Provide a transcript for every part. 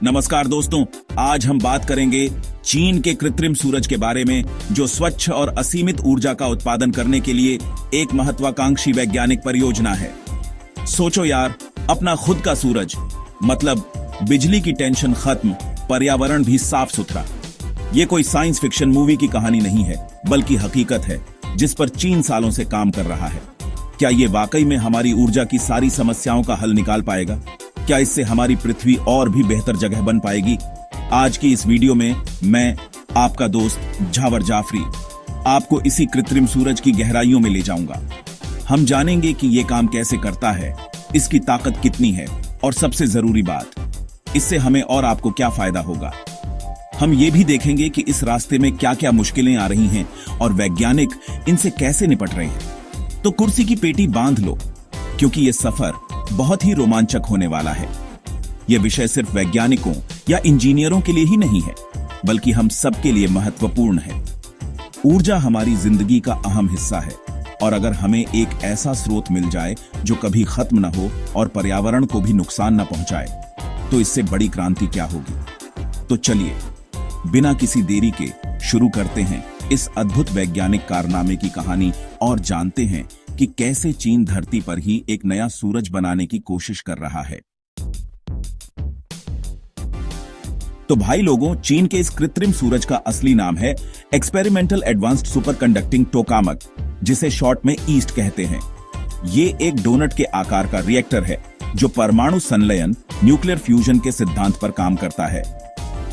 नमस्कार दोस्तों, आज हम बात करेंगे चीन के कृत्रिम सूरज के बारे में, जो स्वच्छ और असीमित ऊर्जा का उत्पादन करने के लिए एक महत्वाकांक्षी वैज्ञानिक परियोजना है। सोचो यार, अपना खुद का सूरज, मतलब बिजली की टेंशन खत्म, पर्यावरण भी साफ सुथरा। ये कोई साइंस फिक्शन मूवी की कहानी नहीं है, बल्कि हकीकत है जिस पर चीन सालों से काम कर रहा है। क्या ये वाकई में हमारी ऊर्जा की सारी समस्याओं का हल निकाल पाएगा? क्या इससे हमारी पृथ्वी और भी बेहतर जगह बन पाएगी? आज की इस वीडियो में मैं, आपका दोस्त झावर जाफरी, आपको इसी कृत्रिम सूरज की गहराइयों में ले जाऊंगा। हम जानेंगे कि ये काम कैसे करता है, इसकी ताकत कितनी है, और सबसे जरूरी बात, इससे हमें और आपको क्या फायदा होगा। हम ये भी देखेंगे कि इस रास्ते में क्या क्या मुश्किलें आ रही हैं और वैज्ञानिक इनसे कैसे निपट रहे हैं। तो कुर्सी की पेटी बांध लो, क्योंकि ये सफर बहुत ही रोमांचक होने वाला है। यह विषय सिर्फ वैज्ञानिकों या इंजीनियरों के लिए ही नहीं है, बल्कि हम सबके लिए महत्वपूर्ण है। ऊर्जा हमारी जिंदगी का अहम हिस्सा है, और अगर हमें एक ऐसा स्रोत मिल जाए जो कभी खत्म न हो और पर्यावरण को भी नुकसान न पहुंचाए, तो इससे बड़ी क्रांति क्या होगी। तो चलिए, बिना किसी देरी के शुरू करते हैं इस अद्भुत वैज्ञानिक कारनामे की कहानी और जानते हैं कि कैसे चीन धरती पर ही एक नया सूरज बनाने की कोशिश कर रहा है। तो भाई लोगों, चीन के इस कृत्रिम सूरज का असली नाम है experimental advanced super conducting tokamak, जिसे शॉर्ट में ईस्ट कहते हैं। ये एक डोनट के आकार का रिएक्टर है जो परमाणु संलयन, न्यूक्लियर फ्यूजन के सिद्धांत पर काम करता है।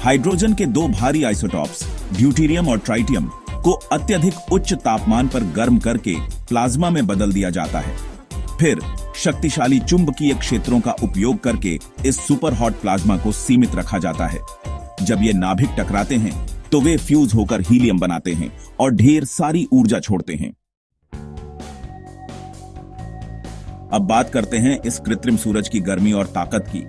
हाइड्रोजन के दो भारी आइसोटॉप्स, ड्यूटेरियम और ट्राइटियम, को अत्यधिक उच्च तापमान पर गर्म करके प्लाज्मा में बदल दिया जाता है। फिर शक्तिशाली चुंबकीय क्षेत्रों का उपयोग करके इस सुपर हॉट प्लाज्मा को सीमित रखा जाता है। जब ये नाभिक टकराते हैं तो वे फ्यूज होकर हीलियम बनाते हैं और ढेर सारी ऊर्जा छोड़ते हैं। अब बात करते हैं इस कृत्रिम सूरज की गर्मी और ताकत की।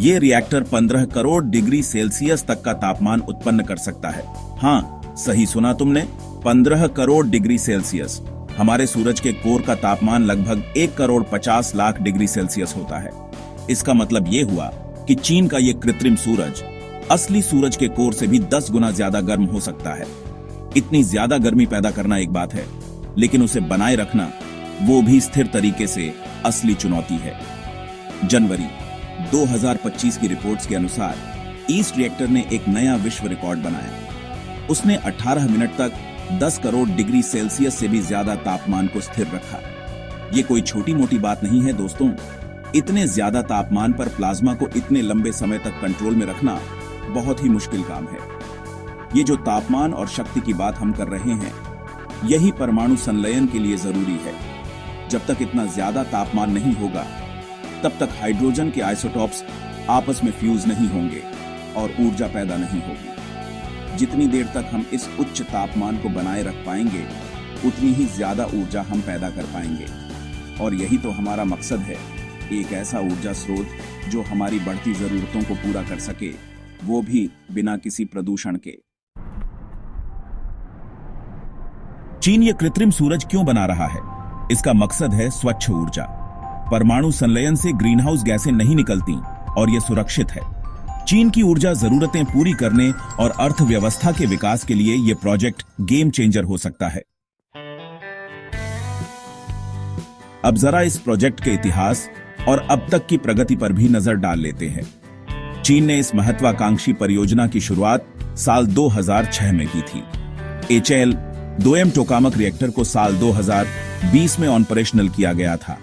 ये रिएक्टर 15 करोड़ डिग्री सेल्सियस तक का तापमान उत्पन्न कर सकता है। हाँ, सही सुना तुमने, 15 करोड़ डिग्री सेल्सियस। हमारे सूरज के कोर का तापमान लगभग 1 करोड़ 50 लाख डिग्री सेल्सियस होता है। इसका मतलब यह हुआ कि चीन का यह कृत्रिम सूरज असली सूरज के कोर से भी 10 गुना ज्यादा गर्म हो सकता है। इतनी ज्यादा गर्मी पैदा करना एक बात है, लेकिन उसे बनाए रखना, वो भी स्थिर तरीके से, असली चुनौती है। जनवरी 2025 की रिपोर्ट्स के अनुसार ईस्ट रिएक्टर ने एक नया विश्व रिकॉर्ड बनाया। उसने 18 मिनट तक 10 करोड़ डिग्री सेल्सियस से भी ज्यादा तापमान को स्थिर रखा। ये कोई छोटी मोटी बात नहीं है दोस्तों। इतने ज्यादा तापमान पर प्लाज्मा को इतने लंबे समय तक कंट्रोल में रखना बहुत ही मुश्किल काम है। ये जो तापमान और शक्ति की बात हम कर रहे हैं, यही परमाणु संलयन के लिए जरूरी है। जब तक इतना ज्यादा तापमान नहीं होगा, तब तक हाइड्रोजन के आइसोटॉप्स आपस में फ्यूज नहीं होंगे और ऊर्जा पैदा नहीं होगी। जितनी देर तक हम इस उच्च तापमान को बनाए रख पाएंगे, उतनी ही ज्यादा ऊर्जा हम पैदा कर पाएंगे। और यही तो हमारा मकसद है, एक ऐसा ऊर्जा स्रोत जो हमारी बढ़ती जरूरतों को पूरा कर सके, वो भी बिना किसी प्रदूषण के। चीन ये कृत्रिम सूरज क्यों बना रहा है? इसका मकसद है स्वच्छ ऊर्जा। परमाणु संलयन से ग्रीनहाउस गैसें नहीं निकलती और यह सुरक्षित है। चीन की ऊर्जा जरूरतें पूरी करने और अर्थव्यवस्था के विकास के लिए यह प्रोजेक्ट गेम चेंजर हो सकता है। अब जरा इस प्रोजेक्ट के इतिहास और अब तक की प्रगति पर भी नजर डाल लेते हैं। चीन ने इस महत्वाकांक्षी परियोजना की शुरुआत साल 2006 में की थी। HL-2M टोकामक रिएक्टर को साल 2020 में ऑपरेशनल किया गया था।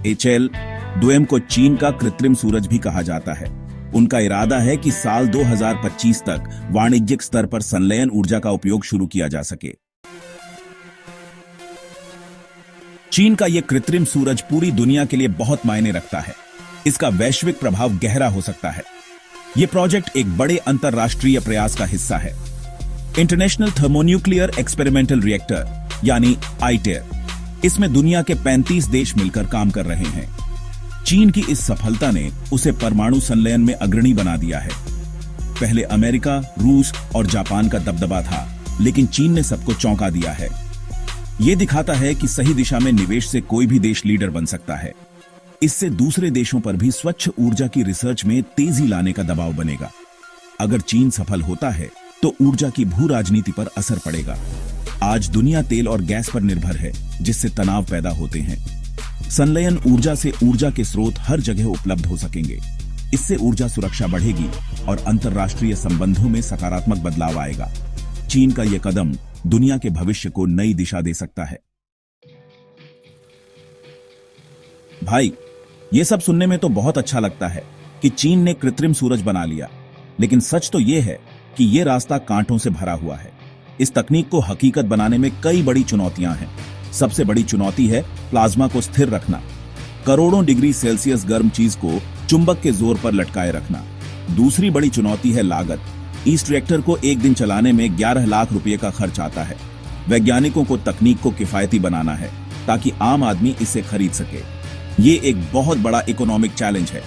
HL-2M को चीन का कृत्रिम सूरज भी कहा जाता है। उनका इरादा है कि साल 2025 तक वाणिज्यिक स्तर पर संलयन ऊर्जा का उपयोग शुरू किया जा सके। चीन का यह कृत्रिम सूरज पूरी दुनिया के लिए बहुत मायने रखता है। इसका वैश्विक प्रभाव गहरा हो सकता है। यह प्रोजेक्ट एक बड़े अंतरराष्ट्रीय प्रयास का हिस्सा है, इंटरनेशनल थर्मोन्यूक्लियर एक्सपेरिमेंटल रिएक्टर यानी ITER। इसमें दुनिया के 35 देश मिलकर काम कर रहे हैं। चीन की इस सफलता ने उसे परमाणु संलयन में अग्रणी बना दिया है। पहले अमेरिका, रूस और जापान का दबदबा था, लेकिन चीन ने सबको चौंका दिया है। यह दिखाता है कि सही दिशा में निवेश से कोई भी देश लीडर बन सकता है। इससे दूसरे देशों पर भी स्वच्छ ऊर्जा की रिसर्च में तेजी लाने का दबाव बनेगा। अगर चीन सफल होता है तो ऊर्जा की भू राजनीति पर असर पड़ेगा। आज दुनिया तेल और गैस पर निर्भर है, जिससे तनाव पैदा होते हैं। संलयन ऊर्जा से ऊर्जा के स्रोत हर जगह उपलब्ध हो सकेंगे। इससे ऊर्जा सुरक्षा बढ़ेगी और अंतर्राष्ट्रीय संबंधों में सकारात्मक बदलाव आएगा। चीन का यह कदम दुनिया के भविष्य को नई दिशा दे सकता है। भाई, यह सब सुनने में तो बहुत अच्छा लगता है कि चीन ने कृत्रिम सूरज बना लिया, लेकिन सच तो यह है कि यह रास्ता कांटों से भरा हुआ है। इस तकनीक को हकीकत बनाने में कई बड़ी चुनौतियां हैं। सबसे बड़ी चुनौती है प्लाज्मा को स्थिर रखना, करोड़ों डिग्री सेल्सियस गर्म चीज को चुंबक के जोर पर लटकाए रखना। दूसरी बड़ी चुनौती है लागत। ईस्ट रिएक्टर को एक दिन चलाने में 11 लाख रुपए का खर्च आता है। वैज्ञानिकों को तकनीक को किफायती बनाना है ताकि आम आदमी इसे खरीद सके। ये एक बहुत बड़ा इकोनॉमिक चैलेंज है।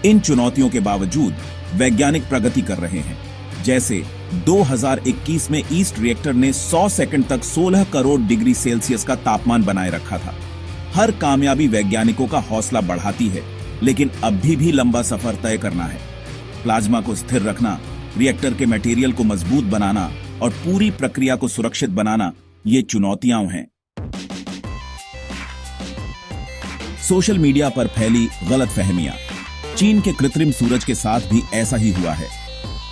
इन चुनौतियों के बावजूद वैज्ञानिक प्रगति कर रहे हैं। जैसे 2021 में ईस्ट रिएक्टर ने 100 सेकंड तक 16 करोड़ डिग्री सेल्सियस का तापमान बनाए रखा था। हर कामयाबी वैज्ञानिकों का हौसला बढ़ाती है, लेकिन अभी भी लंबा सफर तय करना है। प्लाज्मा को स्थिर रखना, रिएक्टर के मटेरियल को मजबूत बनाना और पूरी प्रक्रिया को सुरक्षित बनाना, ये चुनौतियां हैं। सोशल मीडिया पर फैली गलतफहमियां। चीन के कृत्रिम सूरज के साथ भी ऐसा ही हुआ है।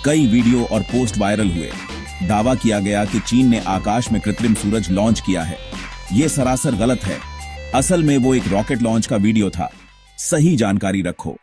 कई वीडियो और पोस्ट वायरल हुए। दावा किया गया कि चीन ने आकाश में कृत्रिम सूरज लॉन्च किया है। यह सरासर गलत है। असल में वो एक रॉकेट लॉन्च का वीडियो था। सही जानकारी रखो।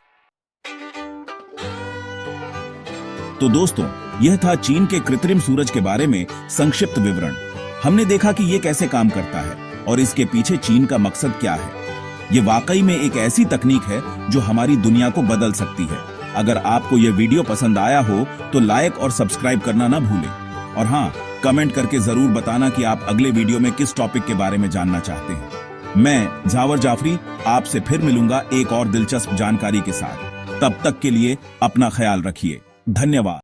तो दोस्तों, यह था चीन के कृत्रिम सूरज के बारे में संक्षिप्त विवरण। हमने देखा कि यह कैसे काम करता है और इसके पीछे चीन का मकसद क्या है। यह वाकई में एक ऐसी तकनीक है जो हमारी दुनिया को बदल सकती है। अगर आपको यह वीडियो पसंद आया हो तो लाइक और सब्सक्राइब करना ना भूलें। और हाँ, कमेंट करके जरूर बताना कि आप अगले वीडियो में किस टॉपिक के बारे में जानना चाहते हैं। मैं झावर जाफरी आपसे फिर मिलूंगा एक और दिलचस्प जानकारी के साथ। तब तक के लिए अपना ख्याल रखिए। धन्यवाद।